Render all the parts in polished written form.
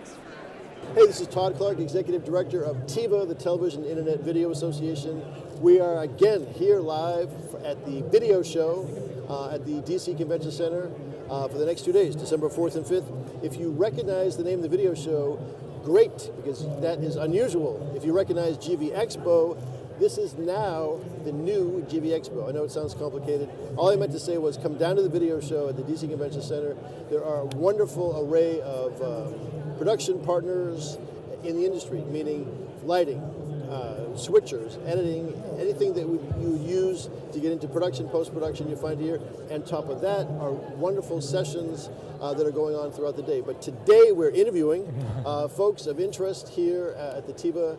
next for... Hey, this is Todd Clark, Executive Director of TIVA, the Television Internet Video Association. We are again here live at the video show at the DC Convention Center for the next 2 days, December 4th and 5th. If you recognize the name of the video show, great, because that is unusual. If you recognize GV Expo, this is now the new GV Expo. I know it sounds complicated. All I meant to say was come down to the video show at the DC Convention Center. There are a wonderful array of production partners in the industry, meaning lighting, switchers, editing, anything that you use to get into production, post-production, you find here. And top of that are wonderful sessions that are going on throughout the day. But today we're interviewing folks of interest here at the TIVA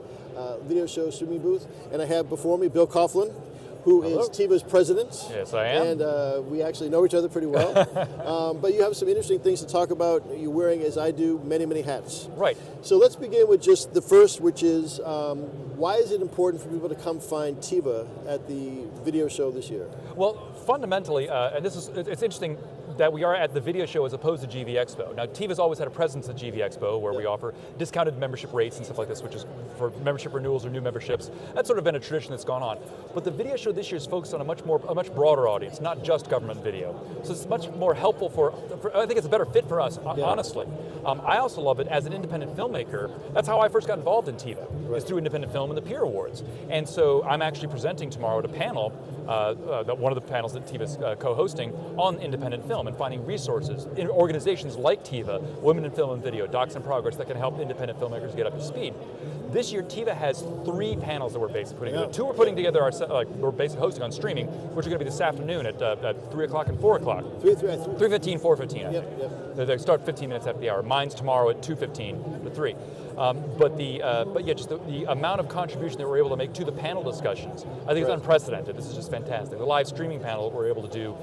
video show streaming booth. And I have before me Bill Coughlin, who is TIVA's president. Yes, I am. And we actually know each other pretty well. But you have some interesting things to talk about. You're wearing, as I do, many, many hats. Right. So let's begin with just the first, which is why is it important for people to come find TIVA at the video show this year? Well, fundamentally, and it's interesting that we are at the video show as opposed to GV Expo. Now, TIVA's always had a presence at GV Expo where we offer discounted membership rates and stuff like this, which is for membership renewals or new memberships. That's sort of been a tradition that's gone on. But the video show this year is focused on a much broader audience, not just government video. So it's much more helpful for I think it's a better fit for us, honestly. I also love it as an independent filmmaker. That's how I first got involved in TIVA, is through independent film and the Peer Awards. And so I'm actually presenting tomorrow at a panel, one of the panels that TIVA's co-hosting on independent film and finding resources in organizations like TIVA, Women in Film and Video, Docs in Progress, that can help independent filmmakers get up to speed. This year, TIVA has 3 panels that we're basically putting together. 2 we're putting together, we're basically hosting on streaming, which are going to be this afternoon at 3 o'clock and 4 o'clock. 3:15, 4:15. Yep. They start 15 minutes after the hour. Mine's tomorrow at 2:15 to 3. But just the amount of contribution that we're able to make to the panel discussions, I think it's unprecedented. This is just fantastic. The live streaming panel that we're able to do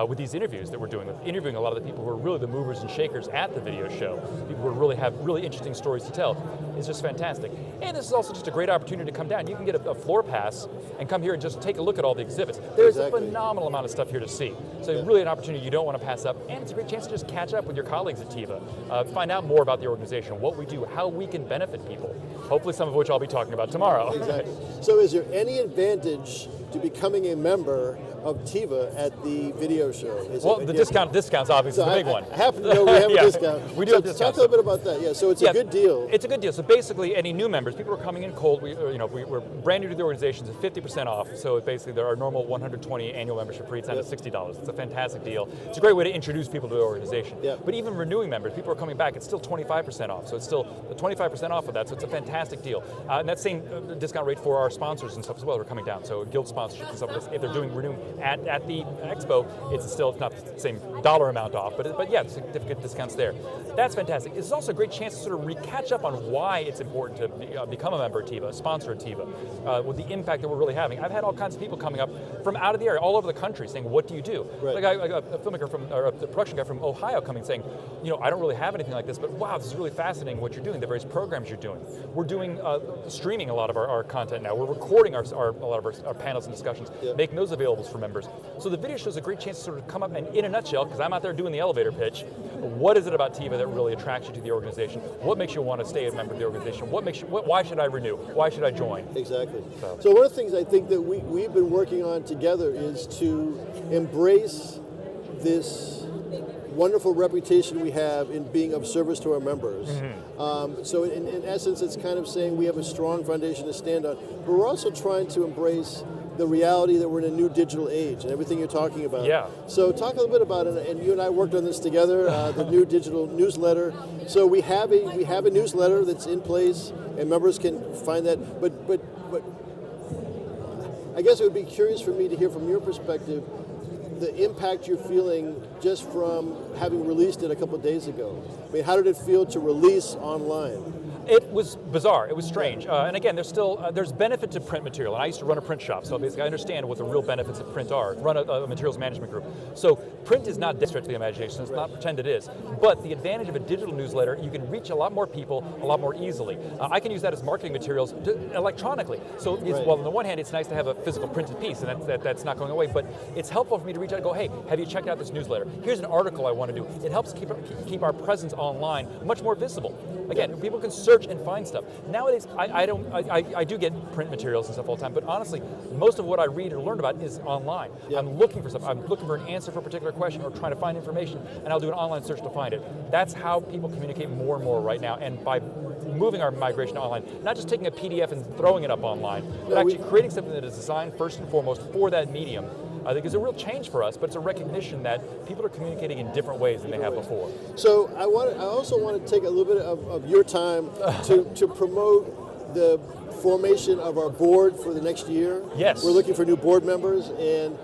with these interviews that we're doing, interviewing a lot of the people who are really the movers and shakers at the video show, people who really have really interesting stories to tell, is just fantastic. And this is also just a great opportunity to come down. You can get a floor pass and come here and just take a look at all the exhibits. There's a phenomenal amount of stuff here to see. So really an opportunity you don't want to pass up, and it's a great chance to just catch up with your colleagues at TIVA, find out more about the organization, what we do, how we can benefit people, hopefully some of which I'll be talking about tomorrow. Exactly. So is there any advantage to becoming a member of TIVA at the video show? The discount's obviously the big one. I happen to know we have a discount. We do have discounts. Talk a little bit about that. Yeah, so it's a good deal. It's a good deal. So basically, any new members, people are coming in cold. We're brand new to the organization. It's 50% off. So basically, our normal 120 annual membership rates down to $60. It's a fantastic deal. It's a great way to introduce people to the organization. But even renewing members, people are coming back. It's still 25% off. So it's still 25% off of that. So it's a fantastic deal. And that same discount rate for our sponsors and stuff as well are coming down. So guild sponsorships and stuff like this. If they're doing renewing at the expo, it's not the same dollar amount off, but yeah, significant discounts there. That's fantastic. It's also a great chance to sort of catch up on why it's important to become a member of TIVA, a sponsor of TIVA, with the impact that we're really having. I've had all kinds of people coming up from out of the area, all over the country, saying, "What do you do?" Like a filmmaker or a production guy from Ohio coming saying, "I don't really have anything like this, but wow, this is really fascinating what you're doing. The various programs you're doing. We're doing streaming a lot of our content now. We're recording a lot of our panels and discussions, making those available for members." So the video show is a great chance to sort of come up and, in a nutshell, because I'm out there doing the elevator pitch, what is it about TIVA that really attracts you to the organization? What makes you want to stay a member of the organization? Why should I renew? Why should I join? Exactly. So one of the things I think that we've been working on together is to embrace this wonderful reputation we have in being of service to our members. So in essence, it's kind of saying we have a strong foundation to stand on, but we're also trying to embrace the reality that we're in a new digital age and everything you're talking about. Yeah. So talk a little bit about it, and you and I worked on this together, the new digital newsletter. So we have a newsletter that's in place, and members can find that, but I guess it would be curious for me to hear from your perspective the impact you're feeling just from having released it a couple of days ago. I mean, how did it feel to release online? It was bizarre. It was strange. And again, there's benefit to print material. And I used to run a print shop, so basically I understand what the real benefits of print are. Run a materials management group. So print is not dead to the imagination. It's not pretend it is. But the advantage of a digital newsletter, you can reach a lot more people a lot more easily. I can use that as marketing materials electronically. So well, on the one hand, it's nice to have a physical printed piece, and that's not going away. But it's helpful for me to reach out and go, hey, have you checked out this newsletter? Here's an article I want to do. It helps keep our presence online much more visible. Again, people can search and find stuff. Nowadays, I do get print materials and stuff all the time, but honestly, most of what I read or learn about is online. I'm looking for stuff. I'm looking for an answer for a particular question or trying to find information, and I'll do an online search to find it. That's how people communicate more and more right now, and by moving our migration to online, not just taking a PDF and throwing it up online, but actually creating something that is designed first and foremost for that medium, I think is a real change for us, but it's a recognition that people are communicating in different ways than they have before. So I also want to take a little bit of your time to promote the formation of our board for the next year. Yes. We're looking for new board members, and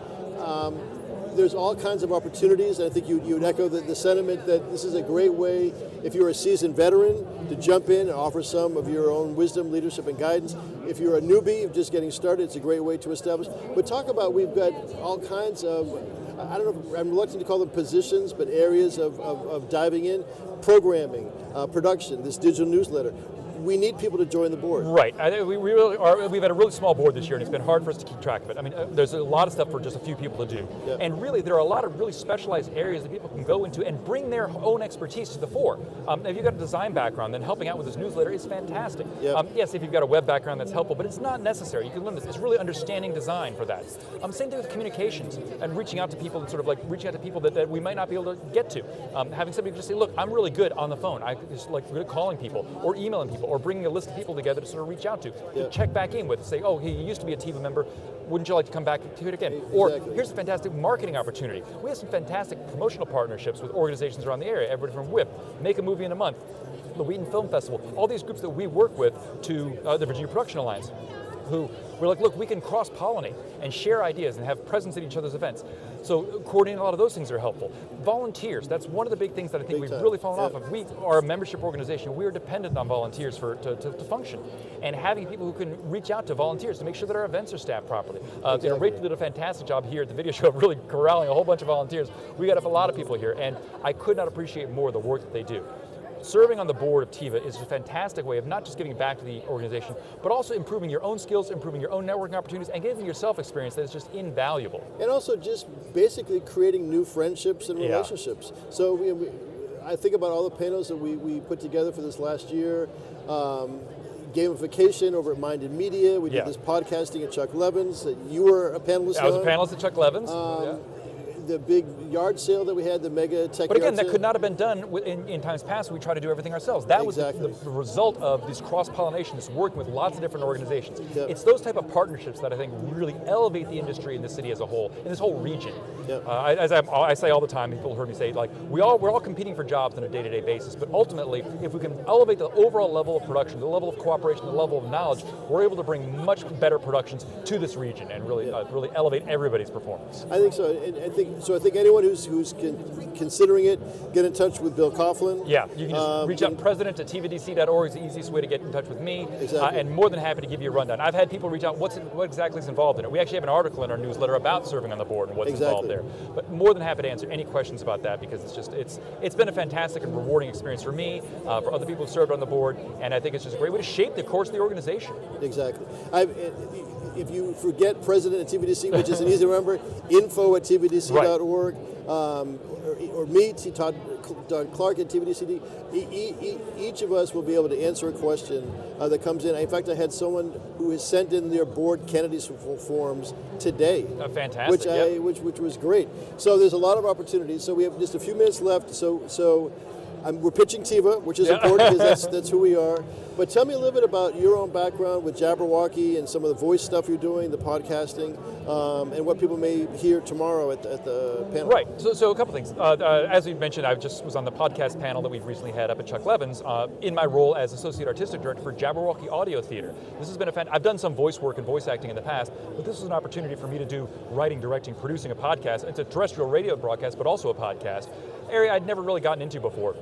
there's all kinds of opportunities. I think you would echo the sentiment that this is a great way, if you're a seasoned veteran, to jump in and offer some of your own wisdom, leadership, and guidance. If you're a newbie just getting started, it's a great way to establish. But talk about, we've got all kinds of, I don't know, I'm reluctant to call them positions, but areas of diving in, programming, production, this digital newsletter. We need people to join the board. Right. We really are. We've had a really small board this year, and it's been hard for us to keep track of it. I mean, there's a lot of stuff for just a few people to do. Yeah. And really, there are a lot of really specialized areas that people can go into and bring their own expertise to the fore. If you've got a design background, then helping out with this newsletter is fantastic. Yeah. Yes, if you've got a web background, that's helpful, but it's not necessary. You can learn this. It's really understanding design for that. Same thing with communications and reaching out to people and sort of like reaching out to people that we might not be able to get to. Having somebody just say, look, I'm really good on the phone. I just like good at calling people or emailing people or bringing a list of people together to sort of reach out to check back in with, say, oh, he used to be a TIVA member, wouldn't you like to come back to it again? Exactly. Or here's a fantastic marketing opportunity. We have some fantastic promotional partnerships with organizations around the area, everybody from WHIP, Make a Movie in a Month, the Wheaton Film Festival, all these groups that we work with, to the Virginia Production Alliance, who we're like, look, we can cross-pollinate and share ideas and have presence at each other's events. So coordinating a lot of those things are helpful. Volunteers, that's one of the big things that I think we've really fallen off of. We are a membership organization. We are dependent on volunteers to function. And having people who can reach out to volunteers to make sure that our events are staffed properly. Rachel did a fantastic job here at the video show of really corralling a whole bunch of volunteers. We got a lot of people here, and I could not appreciate more the work that they do. Serving on the board of TIVA is a fantastic way of not just giving back to the organization, but also improving your own skills, improving your own networking opportunities, and giving yourself experience that is just invaluable. And also just basically creating new friendships and relationships. So I think about all the panels that we put together for this last year. Gamification over at Minded Media. We did this podcasting at Chuck Levin's that you were a panelist on. I was a panelist at Chuck Levin's. The big yard sale that we had, the mega tech. But again, that could not have been done in times past. We try to do everything ourselves. That was the result of this cross-pollination, this working with lots of different organizations. It's those type of partnerships that I think really elevate the industry in the city as a whole, in this whole region. As I say all the time, people heard me say, like, we're all competing for jobs on a day-to-day basis, but ultimately, if we can elevate the overall level of production, the level of cooperation, the level of knowledge, we're able to bring much better productions to this region and really elevate everybody's performance. I think so. And I think anyone who's considering it, get in touch with Bill Coughlin. Yeah, you can just reach out, president at TIVA-DC.org is the easiest way to get in touch with me. Exactly. And more than happy to give you a rundown. I've had people reach out, what exactly is involved in it? We actually have an article in our newsletter about serving on the board and what's involved there. But more than happy to answer any questions about that, because it's been a fantastic and rewarding experience for me, for other people who served on the board, and I think it's just a great way to shape the course of the organization. Exactly. If you forget president at TIVA-DC, which is an easy to remember, info@TIVA-DC.org, or me, Todd Clark at TIVA-DC. Each of us will be able to answer a question that comes in. In fact, I had someone who has sent in their board candidacy forms today. Fantastic. Which was great. So there's a lot of opportunities. So we have just a few minutes left. So we're pitching TIVA, which is important because that's who we are. But tell me a little bit about your own background with Jabberwocky and some of the voice stuff you're doing, the podcasting, and what people may hear tomorrow at the panel. Right. So a couple things. As we mentioned, I just was on the podcast panel that we've recently had up at Chuck Levin's in my role as Associate Artistic Director for Jabberwocky Audio Theater. This has been I've done some voice work and voice acting in the past, but this was an opportunity for me to do writing, directing, producing a podcast. It's a terrestrial radio broadcast, but also a podcast, area I'd never really gotten into before.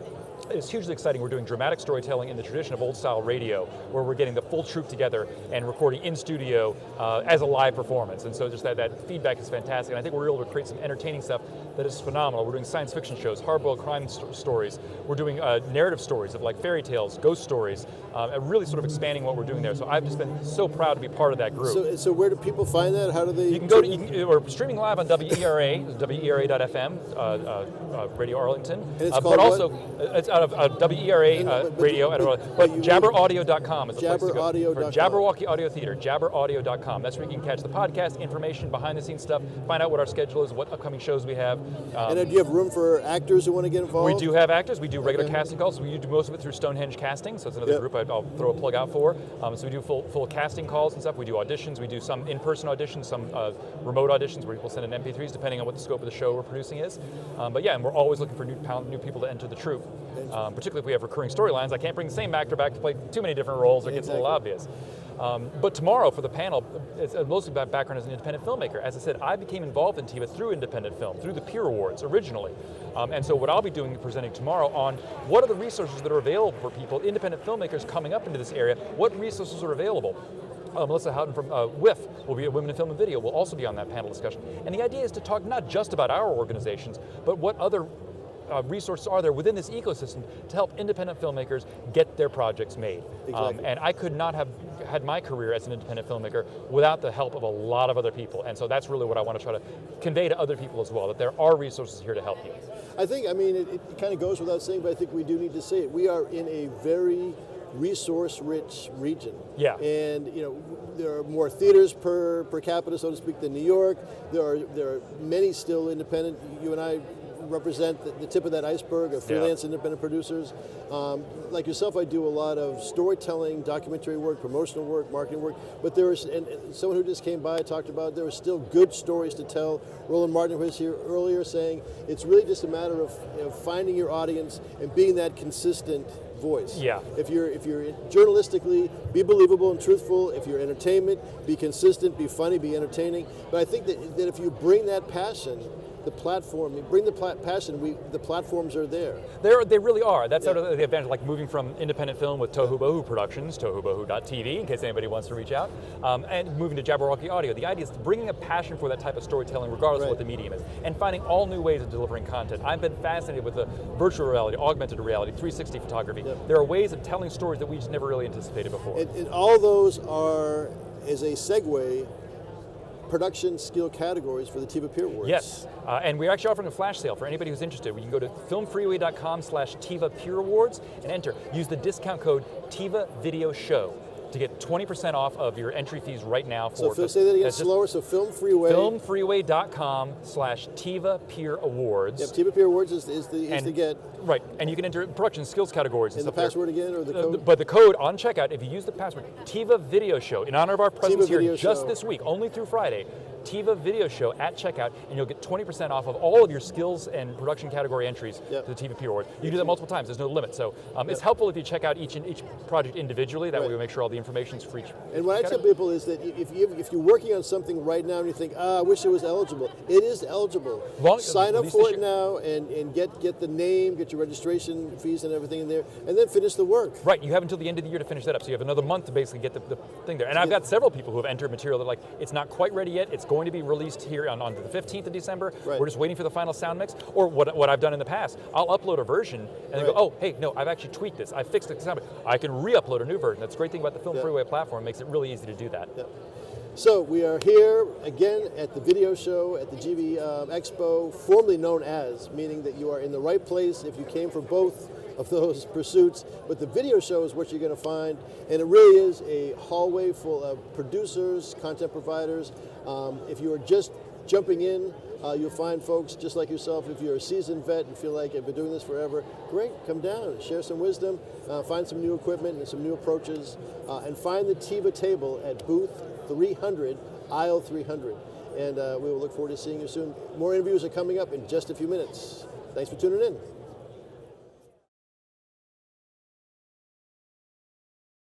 is hugely exciting. We're doing dramatic storytelling in the tradition of old-style radio, where we're getting the full troupe together and recording in studio as a live performance. And so just that feedback is fantastic. And I think we're able to create some entertaining stuff that is phenomenal. We're doing science fiction shows, hard-boiled crime stories. We're doing narrative stories of like fairy tales, ghost stories, and really sort of expanding what we're doing there. So I've just been so proud to be part of that group. So where do people find that? How do they? You can go to, we're streaming live on WERA, WERA.FM, Radio Arlington. And it's but also, it's out of WERA radio, but jabberaudio.com is the place to go. For Jabberwocky Audio Theater, jabberaudio.com. That's where you can catch the podcast, information, behind-the-scenes stuff, find out what our schedule is, what upcoming shows we have. And do you have room for actors who want to get involved? We do have actors. We do regular casting calls. We do most of it through Stonehenge Casting, so it's another group I'll throw a plug out for. So we do full casting calls and stuff. We do auditions. We do some in-person auditions, some remote auditions where people send in MP3s, depending on what the scope of the show we're producing is. But yeah, and we're always looking for new people to enter the troupe. Particularly if we have recurring storylines. I can't bring the same actor back to play too many different roles, or it gets a little obvious. But tomorrow for the panel, it's mostly about background as an independent filmmaker. As I said, I became involved in TIVA through independent film, through the Peer Awards originally. And so what I'll be doing, presenting tomorrow on what are the resources that are available for people, independent filmmakers coming up into this area, what resources are available. Melissa Houghton from WIF will be at Women in Film and Video, will also be on that panel discussion. And the idea is to talk not just about our organizations, but what other resources are there within this ecosystem to help independent filmmakers get their projects made. Exactly. And I could not have had my career as an independent filmmaker without the help of a lot of other people. And so that's really what I want to try to convey to other people as well, that there are resources here to help you. I think, it kind of goes without saying, but I think we do need to say it. We are in a very resource-rich region. Yeah. And there are more theaters per capita, so to speak, than New York. There are many still independent. You and I represent the tip of that iceberg of freelance independent producers. Like yourself, I do a lot of storytelling, documentary work, promotional work, marketing work, but there is, and someone who just came by talked about there are still good stories to tell. Roland Martin was here earlier saying it's really just a matter of finding your audience and being that consistent voice. Yeah. If you're journalistically, be believable and truthful. If you're entertainment, be consistent, be funny, be entertaining. But I think that if you bring that passion, the platform, the platforms are there. They really are. That's sort of the advantage, like moving from independent film with Tohu Bohu Productions, tohubohu.tv, in case anybody wants to reach out, and moving to Jabberwocky Audio. The idea is bringing a passion for that type of storytelling, regardless of what the medium is, and finding all new ways of delivering content. I've been fascinated with the virtual reality, augmented reality, 360 photography. There are ways of telling stories that we just never really anticipated before. And all those are, as a segue, production skill categories for the TIVA Peer Awards. Yes, and we're actually offering a flash sale for anybody who's interested. You can go to filmfreeway.com/TIVA Peer Awards and enter. Use the discount code TIVA Video Show to get 20% off of your entry fees right now. So say that again slower, so Film Freeway. Filmfreeway.com/TIVA Peer Awards. Yep, TIVA Peer Awards is the get. Right, and you can enter production skills categories. And the password again, or the code? But the code on checkout, if you use the password, TIVA Video Show, in honor of our presence here just this week, only through Friday, TIVA Video Show at checkout, and you'll get 20% off of all of your skills and production category entries to the TIVA Peer Award. You can do that multiple times, there's no limit. So it's helpful if you check out each project individually, that way we make sure all the information's for each. And what I tell people is that if you're working on something right now and you think, I wish it was eligible, it is eligible. Sign up for it now and get the name, get your registration fees and everything in there, and then finish the work. Right, you have until the end of the year to finish that up, so you have another month to basically get the thing there. And I've got several people who have entered material that are like, it's not quite ready yet, it's going to be released here on the 15th of December, we're just waiting for the final sound mix, or what I've done in the past, I'll upload a version, and they go, oh, hey, no, I've actually tweaked this, I fixed the sound mix. I can re-upload a new version. That's the great thing about the Film Freeway platform, it makes it really easy to do that. So we are here again at the video show at the GV Expo, formerly known as, meaning that you are in the right place if you came for both of those pursuits, but the video show is what you're going to find, and it really is a hallway full of producers, content providers. If you are just jumping in, you'll find folks just like yourself. If you're a seasoned vet and feel like I've been doing this forever, great, come down, share some wisdom, find some new equipment and some new approaches, and find the TIVA table at booth 300, aisle 300. And we will look forward to seeing you soon. More interviews are coming up in just a few minutes. Thanks for tuning in.